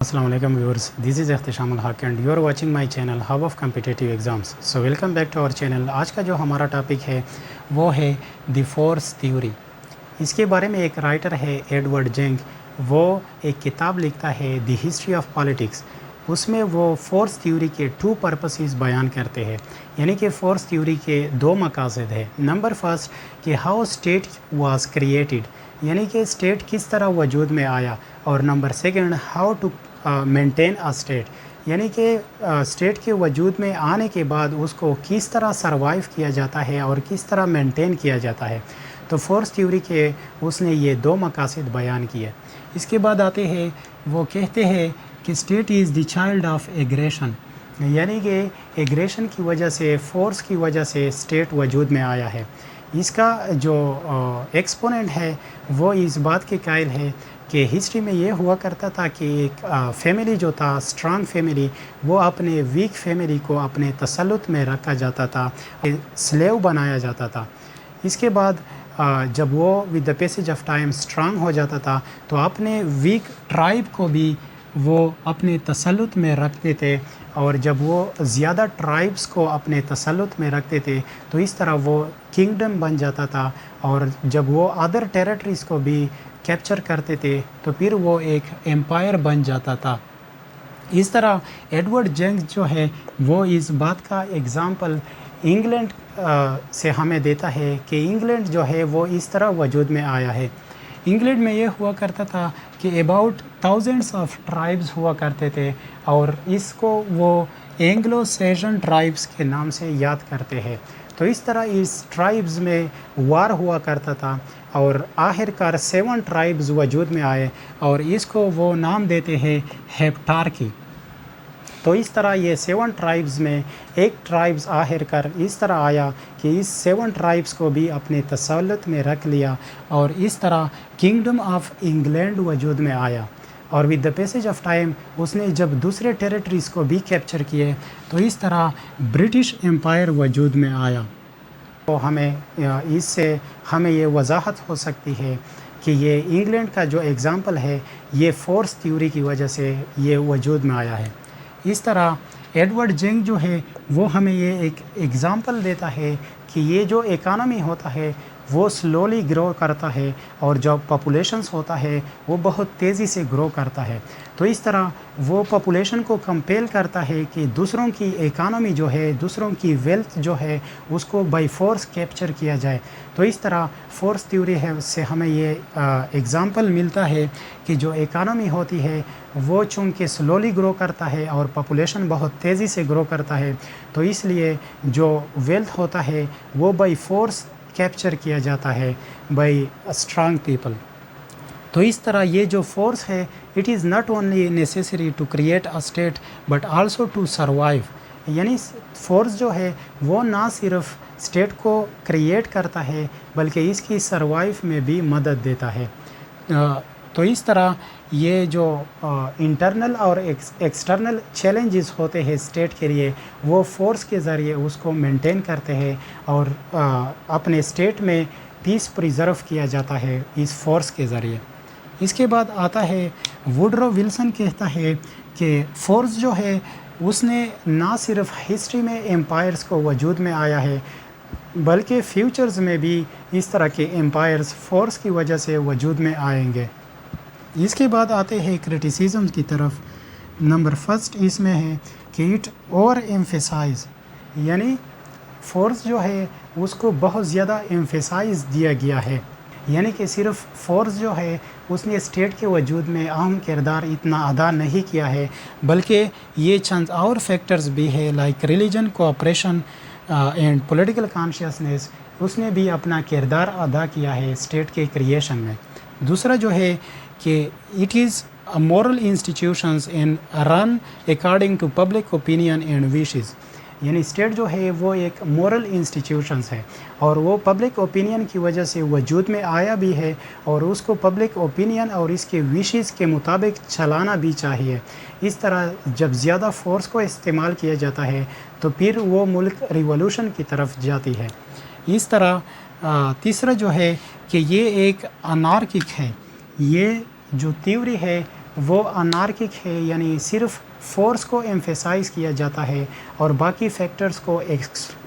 Assalamu alaikum viewers, this is Ehtesham ul Haq and you are watching my channel Hub of Competitive Exams. So welcome back to our channel. آج کا جو ہمارا topic ہے وہ ہے the force theory. اس کے بارے میں ایک رائٹر ہے ایڈورڈ جنگ. وہ ایک کتاب لکھتا ہے دی ہسٹری آف پالیٹکس. اس میں وہ فورس تھیوری کے 2 پرپسز بیان کرتے ہیں. یعنی کہ فورس تھیوری کے 2 مقاصد ہیں. نمبر فرسٹ کہ ہاؤ اسٹیٹ واز کریٹڈ، یعنی کہ اسٹیٹ کس طرح وجود میں آیا. اور number second how to maintain state, یعنی کہ اسٹیٹ کے وجود میں آنے کے بعد اس کو کس طرح سروائیو کیا جاتا ہے اور کس طرح مینٹین کیا جاتا ہے. تو فورس تھیوری کے اس نے یہ 2 مقاصد بیان کیے. اس کے بعد آتے ہیں، وہ کہتے ہیں کہ state is the child of aggression, یعنی کہ ایگریشن کی وجہ سے، فورس کی وجہ سے اسٹیٹ وجود میں آیا ہے. اس کا جو ایکسپوننٹ ہے وہ اس بات کے قائل ہے کہ ہسٹری میں یہ ہوا کرتا تھا کہ ایک فیملی جو تھا، اسٹرانگ فیملی، وہ اپنے ویک فیملی کو اپنے تسلط میں رکھا جاتا تھا، سلیو بنایا جاتا تھا. اس کے بعد جب وہ with the passage of time strong ہو جاتا تھا تو اپنے ویک ٹرائب کو بھی وہ اپنے تسلط میں رکھتے تھے. اور جب وہ زیادہ ٹرائبس کو اپنے تسلط میں رکھتے تھے تو اس طرح وہ کنگڈم بن جاتا تھا. اور جب وہ ادر ٹیریٹریز کو بھی کیپچر کرتے تھے تو پھر وہ ایک ایمپائر بن جاتا تھا. اس طرح ایڈورڈ جنگ جو ہے وہ اس بات کا ایگزامپل انگلینڈ سے ہمیں دیتا ہے کہ انگلینڈ جو ہے وہ اس طرح وجود میں آیا ہے. انگلینڈ میں یہ ہوا کرتا تھا کہ اباؤٹ تھاؤزنڈس آف ٹرائبس ہوا کرتے تھے، اور اس کو وہ اینگلو سیشن ٹرائبس کے نام سے یاد کرتے ہیں. تو اس طرح اس ٹرائبز میں وار ہوا کرتا تھا اور آخر کار 7 ٹرائبز وجود میں آئے اور اس کو وہ نام دیتے ہیں ہیپٹارکی. تو اس طرح یہ 7 ٹرائبز میں ایک ٹرائبز آخر کر اس طرح آیا کہ اس 7 ٹرائبز کو بھی اپنے تسلط میں رکھ لیا، اور اس طرح کنگڈم آف انگلینڈ وجود میں آیا. اور with the passage of time اس نے جب دوسرے ٹیریٹریز کو بھی کیپچر کیے تو اس طرح برٹش امپائر وجود میں آیا. تو اس سے ہمیں یہ وضاحت ہو سکتی ہے کہ یہ انگلینڈ کا جو ایگزامپل ہے یہ فورس تھیوری کی وجہ سے یہ وجود میں آیا ہے. اس طرح ایڈورڈ جنگ جو ہے وہ ہمیں یہ ایک ایگزامپل دیتا ہے کہ یہ جو اکانومی ہوتا ہے وہ سلولی گرو کرتا ہے، اور جو پاپولیشنز ہوتا ہے وہ بہت تیزی سے گرو کرتا ہے. تو اس طرح وہ پاپولیشن کو کمپیل کرتا ہے کہ دوسروں کی اکانومی جو ہے، دوسروں کی ویلتھ جو ہے اس کو بائی فورس کیپچر کیا جائے. تو اس طرح فورس تھیوری ہے اس سے ہمیں یہ ایگزامپل ملتا ہے کہ جو اکانومی ہوتی ہے وہ چونکہ سلولی گرو کرتا ہے اور پاپولیشن بہت تیزی سے گرو کرتا ہے، تو اس لیے جو ویلتھ ہوتا ہے وہ بائی فورس کیپچر کیا جاتا ہے بائی اسٹرانگ پیپل. تو اس طرح یہ جو فورس ہے it is not only necessary to create a state but also to survive. یعنی فورس جو ہے وہ نہ صرف اسٹیٹ کو کریٹ کرتا ہے بلکہ اس کی سروائیو میں بھی مدد دیتا ہے. تو اس طرح یہ جو انٹرنل اور ایکسٹرنل چیلنجز ہوتے ہیں اسٹیٹ کے لیے وہ فورس کے ذریعے اس کو مینٹین کرتے ہیں، اور اپنے اسٹیٹ میں پیس پریزرو کیا جاتا ہے اس فورس کے ذریعے. اس کے بعد آتا ہے ووڈرو ولسن کہتا ہے کہ فورس جو ہے اس نے نہ صرف ہسٹری میں امپائرز کو وجود میں آیا ہے بلکہ فیوچرز میں بھی اس طرح کے امپائرز فورس کی وجہ سے وجود میں آئیں گے. اس کے بعد آتے ہیں کرٹیسزم کی طرف. نمبر فرسٹ اس میں ہے کہ اٹ اوور ایمفیسائز، یعنی فورس جو ہے اس کو بہت زیادہ ایمفیسائز دیا گیا ہے. یعنی کہ صرف فورس جو ہے اس نے اسٹیٹ کے وجود میں اہم کردار اتنا ادا نہیں کیا ہے، بلکہ یہ چند اور فیکٹرز بھی ہے like religion, cooperation and political consciousness, اس نے بھی اپنا کردار ادا کیا ہے اسٹیٹ کے کریشن میں. دوسرا جو ہے کہ it is moral institutions and run according to public opinion and wishes. یعنی اسٹیٹ جو ہے وہ ایک مورل انسٹیٹیوشنز ہے اور وہ پبلک اوپینین کی وجہ سے وجود میں آیا بھی ہے، اور اس کو پبلک اوپینین اور اس کے وشز کے مطابق چلانا بھی چاہیے. اس طرح جب زیادہ فورس کو استعمال کیا جاتا ہے تو پھر وہ ملک ریولوشن کی طرف جاتی ہے. اس طرح تیسرا جو ہے کہ یہ ایک انارکک ہے. یہ جو تھیوری ہے وہ انارکک ہے، یعنی صرف فورس کو ایمفیسائز کیا جاتا ہے اور باقی فیکٹرز کو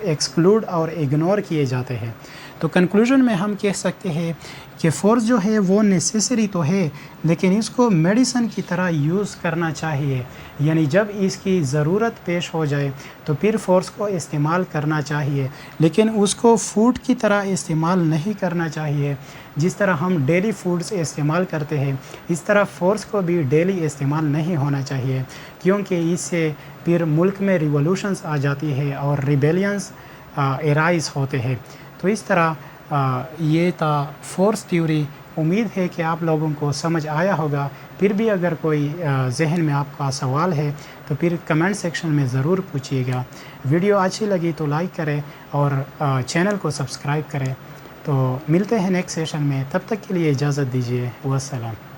ایکسکلوڈ اور اگنور کیے جاتے ہیں۔ تو کنکلوژن میں ہم کہہ سکتے ہیں کہ فورس جو ہے وہ نیسیسری تو ہے، لیکن اس کو میڈیسن کی طرح یوز کرنا چاہیے، یعنی جب اس کی ضرورت پیش ہو جائے تو پھر فورس کو استعمال کرنا چاہیے، لیکن اس کو فوڈ کی طرح استعمال نہیں کرنا چاہیے۔ جس طرح ہم ڈیلی فوڈز استعمال کرتے ہیں، اس طرح فورس کو بھی ڈیلی استعمال نہیں ہونا چاہیے، کیونکہ اس سے پھر ملک میں ریولوشنز آ جاتی ہے اور ریبیلینز ارائز ہوتے ہیں۔ تو اس طرح یہ تھا فورس تھیوری۔ امید ہے کہ آپ لوگوں کو سمجھ آیا ہوگا۔ پھر بھی اگر کوئی ذہن میں آپ کا سوال ہے تو پھر کمنٹ سیکشن میں ضرور پوچھیے گا۔ ویڈیو اچھی لگی تو لائک کریں اور چینل کو سبسکرائب کریں۔ تو ملتے ہیں نیکسٹ سیشن میں، تب تک کے لیے اجازت دیجیے، والسلام۔